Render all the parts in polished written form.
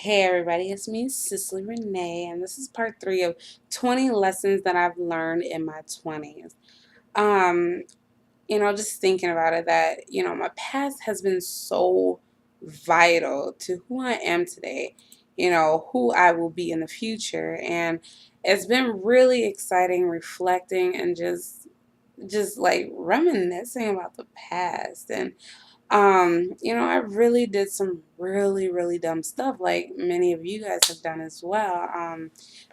Hey everybody, it's me, Cicely Renee, and this is part 3 of 20 lessons that I've learned in my 20s. Um, just thinking about it that, my past has been so vital to who I am today, who I will be in the future. And it's been really exciting reflecting and just like reminiscing about the past. And I really did some really, really dumb stuff like many of you guys have done as well. I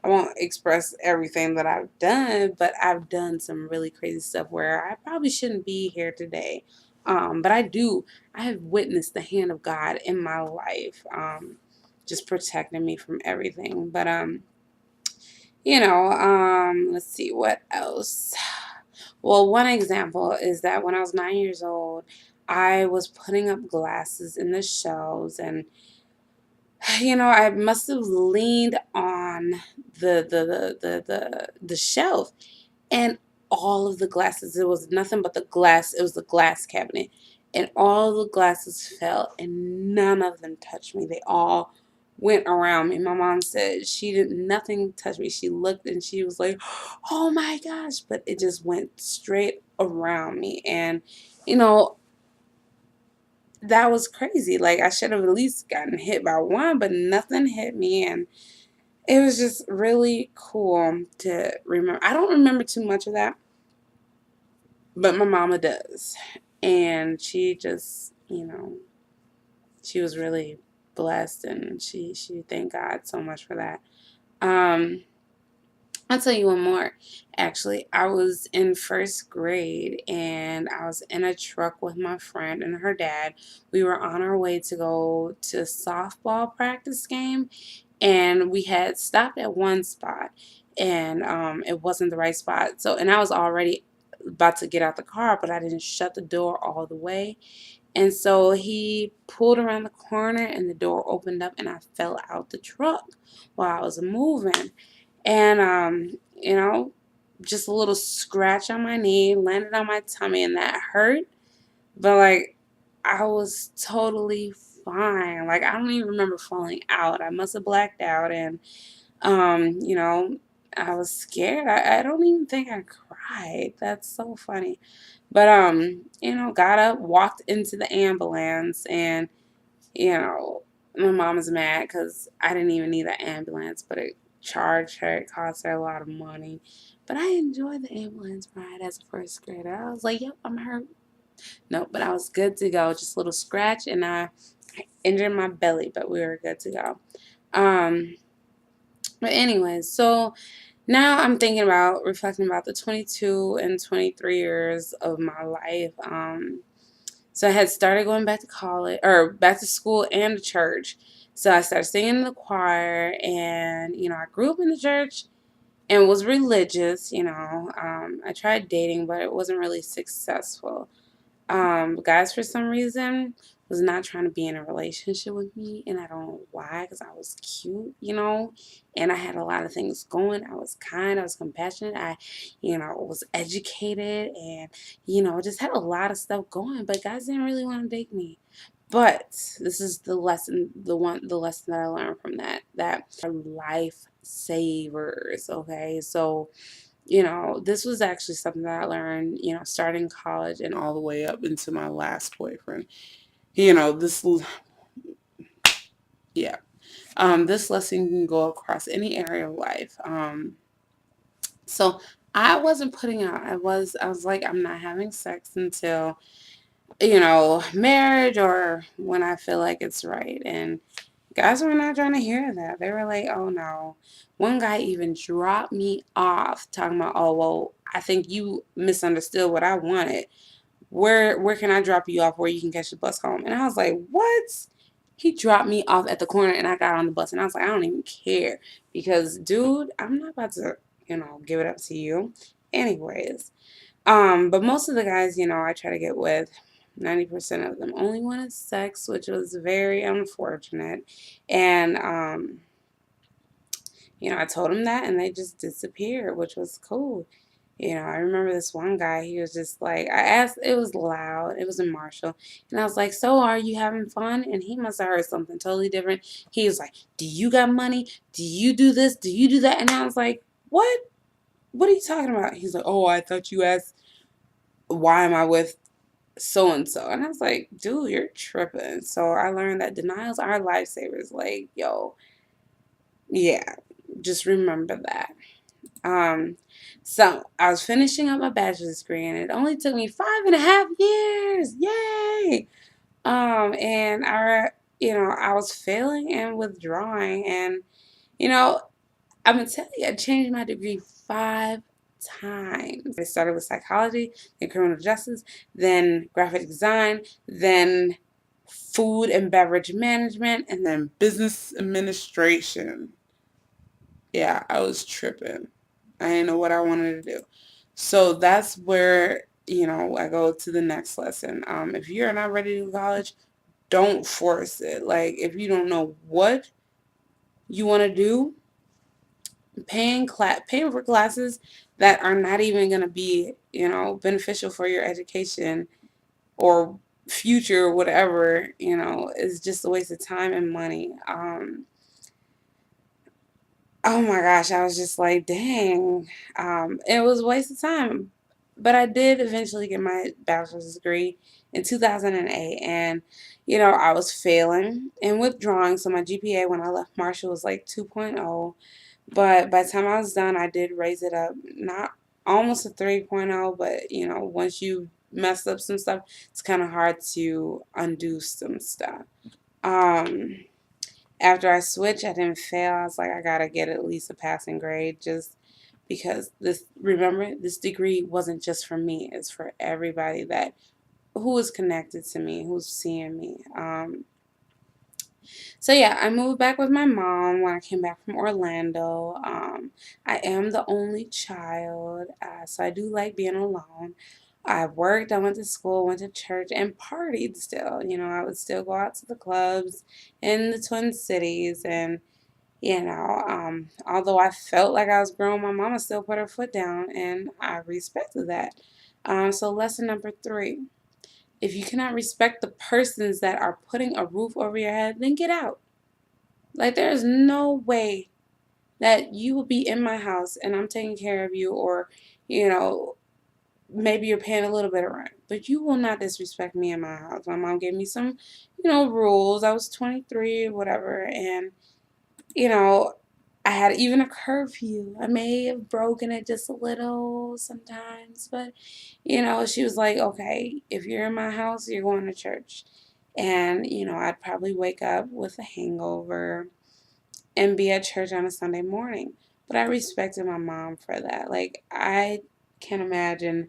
won't express everything that I've done, but I've done some really crazy stuff where I probably shouldn't be here today. But I have witnessed the hand of God in my life, just protecting me from everything. But, let's see what else. Well, one example is that when I was 9 years old, I was putting up glasses in the shelves, and I must have leaned on the shelf, and all of the glasses. It was nothing but the glass. It was the glass cabinet, and all the glasses fell, and none of them touched me. They all went around me. My mom said nothing touched me. She looked and she was like, "Oh my gosh!" But it just went straight around me, and you know that was crazy. Like I should have at least gotten hit by one, but nothing hit me, and it was just really cool to remember. I don't remember too much of that, but my mama does. And she just, she was really blessed, and she thanked God so much for that. Um, I'll tell you one more. Actually, I was in first grade and I was in a truck with my friend and her dad. We were on our way to go to a softball practice game, and we had stopped at one spot, and it wasn't the right spot. And I was already about to get out the car, but I didn't shut the door all the way. And so he pulled around the corner and the door opened up and I fell out the truck while I was moving. And just a little scratch on my knee, landed on my tummy, and that hurt. But like I was totally fine. Like I don't even remember falling out. I must have blacked out, and um, you know, I was scared. I don't even think I cried. That's so funny. But got up, walked into the ambulance, and you know, my mom is mad because I didn't even need an ambulance, but it charged her. It cost her a lot of money. But I enjoyed the ambulance ride as a first grader. I was like, yep, I'm hurt. No, but I was good to go. Just a little scratch, and I injured my belly, but we were good to go. Um, but anyways, so now I'm thinking about reflecting about the 22 and 23 years of my life. So I had started going back to college or back to school and to church. So I started singing in the choir, and I grew up in the church and was religious. I tried dating, but it wasn't really successful. Guys, for some reason, was not trying to be in a relationship with me, and I don't know why, because I was cute, and I had a lot of things going. I was kind, I was compassionate, I, was educated, and, just had a lot of stuff going, but guys didn't really want to date me. But this is the lesson, the lesson that I learned from that are life savers, okay? So, this was actually something that I learned, starting college and all the way up into my last boyfriend. This, yeah, this lesson can go across any area of life. So I wasn't putting out. I was like, I'm not having sex until, marriage or when I feel like it's right. And guys were not trying to hear that. They were like, oh no. One guy even dropped me off talking about, oh, well, I think you misunderstood what I wanted. Where can I drop you off where you can catch the bus home? And I was like, what? He dropped me off at the corner and I got on the bus, and I was like, I don't even care because, dude, I'm not about to, give it up to you. Anyways, but most of the guys, I try to get with, 90% of them only wanted sex, which was very unfortunate. And, I told them that and they just disappeared, which was cool. I remember this one guy, he was just like, I asked, it was loud, it was in Marshall, and I was like, so are you having fun? And he must have heard something totally different. He was like, do you got money? Do you do this? Do you do that? And I was like, what? What are you talking about? He's like, oh, I thought you asked, why am I with so and so? And I was like, dude, you're tripping. So I learned that denials are lifesavers. Like, yo, yeah, just remember that. Um, so I was finishing up my bachelor's degree, and it only took me 5.5 years. Yay! And I was failing and withdrawing, and you know, I'm gonna tell you, I changed my degree 5 times. I started with psychology, then criminal justice, then graphic design, then food and beverage management, and then business administration. Yeah, I was tripping. I didn't know what I wanted to do. So that's where, I go to the next lesson. If you're not ready to go to college, don't force it. Like, if you don't know what you want to do, paying for classes that are not even going to be, beneficial for your education or future, whatever, is just a waste of time and money. Oh my gosh, I was just like, dang. It was a waste of time. But I did eventually get my bachelor's degree in 2008. And, I was failing and withdrawing. So my GPA when I left Marshall was like 2.0. But by the time I was done, I did raise it up. Not almost a 3.0, but, once you mess up some stuff, it's kind of hard to undo some stuff. Um, After I switched, I didn't fail. I was like, I gotta get at least a passing grade just because remember, this degree wasn't just for me, it's for everybody who is connected to me, who's seeing me. So yeah, I moved back with my mom when I came back from Orlando. I am the only child, so I do like being alone. I worked, I went to school, went to church, and partied still. I would still go out to the clubs in the Twin Cities, and although I felt like I was grown, my mama still put her foot down, and I respected that. So lesson number 3: if you cannot respect the persons that are putting a roof over your head, then get out. Like, there's no way that you will be in my house and I'm taking care of you, or, you know, maybe you're paying a little bit of rent, but you will not disrespect me in my house. My mom gave me some, rules. I was 23 or whatever, and, you know, I had even a curfew. I may have broken it just a little sometimes, but, she was like, okay, if you're in my house, you're going to church. And, I'd probably wake up with a hangover and be at church on a Sunday morning. But I respected my mom for that. Like, I can't imagine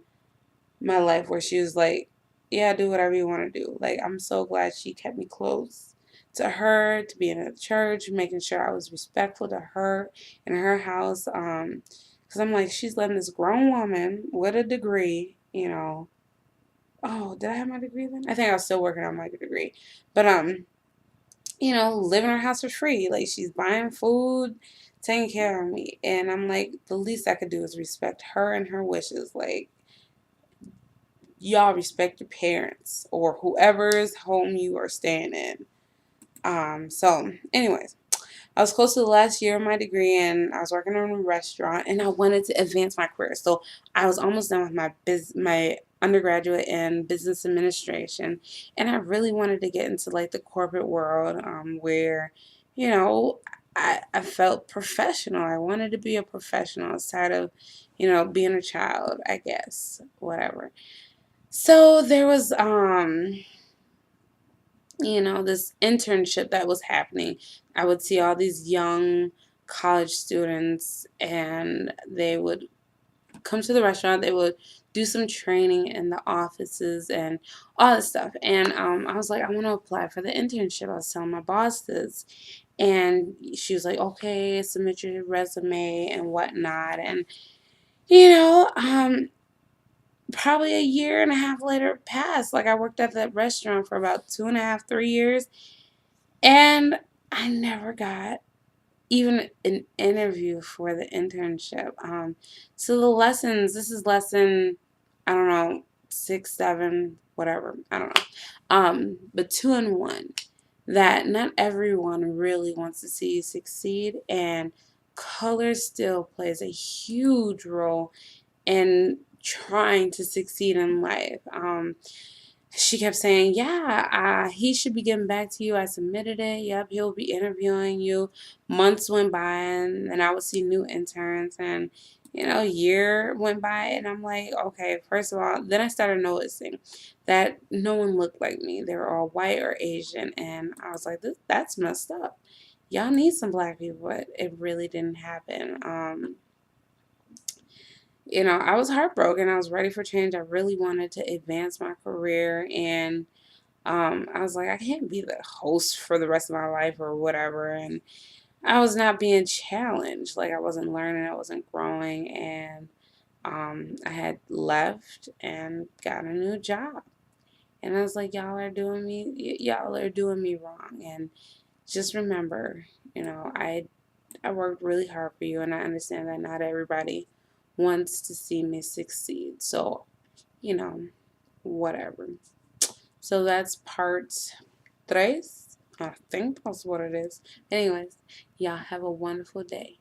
my life where she was like, yeah, do whatever you want to do. Like, I'm so glad she kept me close to her, to being at church, making sure I was respectful to her in her house. Because I'm like, she's letting this grown woman with a degree, oh, did I have my degree then? I think I was still working on my degree. But, live in her house for free. Like, she's buying food, taking care of me. And I'm like, the least I could do is respect her and her wishes. Like, y'all respect your parents or whoever's home you are staying in. So anyways, I was close to the last year of my degree, and I was working in a restaurant, and I wanted to advance my career. So I was almost done with my undergraduate in business administration, and I really wanted to get into like the corporate world, where, you know, I felt professional. I wanted to be a professional. I was tired of, being a child, I guess, whatever. So there was this internship that was happening. I would see all these young college students, and they would come to the restaurant. They would do some training in the offices and all this stuff. And I was like, I want to apply for the internship. I was telling my boss this, and she was like, okay, submit your resume and whatnot. And you know, probably a year and a half later passed. Like, I worked at that restaurant for about 2.5, 3 years, and I never got even an interview for the internship. So the lessons, this is lesson, I don't know, 6, 7, whatever, I don't know. But 2 and 1, that not everyone really wants to see you succeed, and color still plays a huge role in trying to succeed in life. She kept saying, yeah, he should be getting back to you. I submitted it. Yep, he'll be interviewing you. Months went by, and then I would see new interns, and a year went by, and I'm like, okay, first of all, then I started noticing that no one looked like me. They were all white or Asian, and I was like, that's messed up. Y'all need some black people, but it really didn't happen. I was heartbroken. I was ready for change. I really wanted to advance my career, and I was like, I can't be the host for the rest of my life or whatever. And I was not being challenged. Like, I wasn't learning, I wasn't growing, and I had left and got a new job. And I was like, y'all are doing me wrong. And just remember, I worked really hard for you, and I understand that not everybody wants to see me succeed. So, you know, whatever. So that's part tres. I think that's what it is. Anyways, y'all have a wonderful day.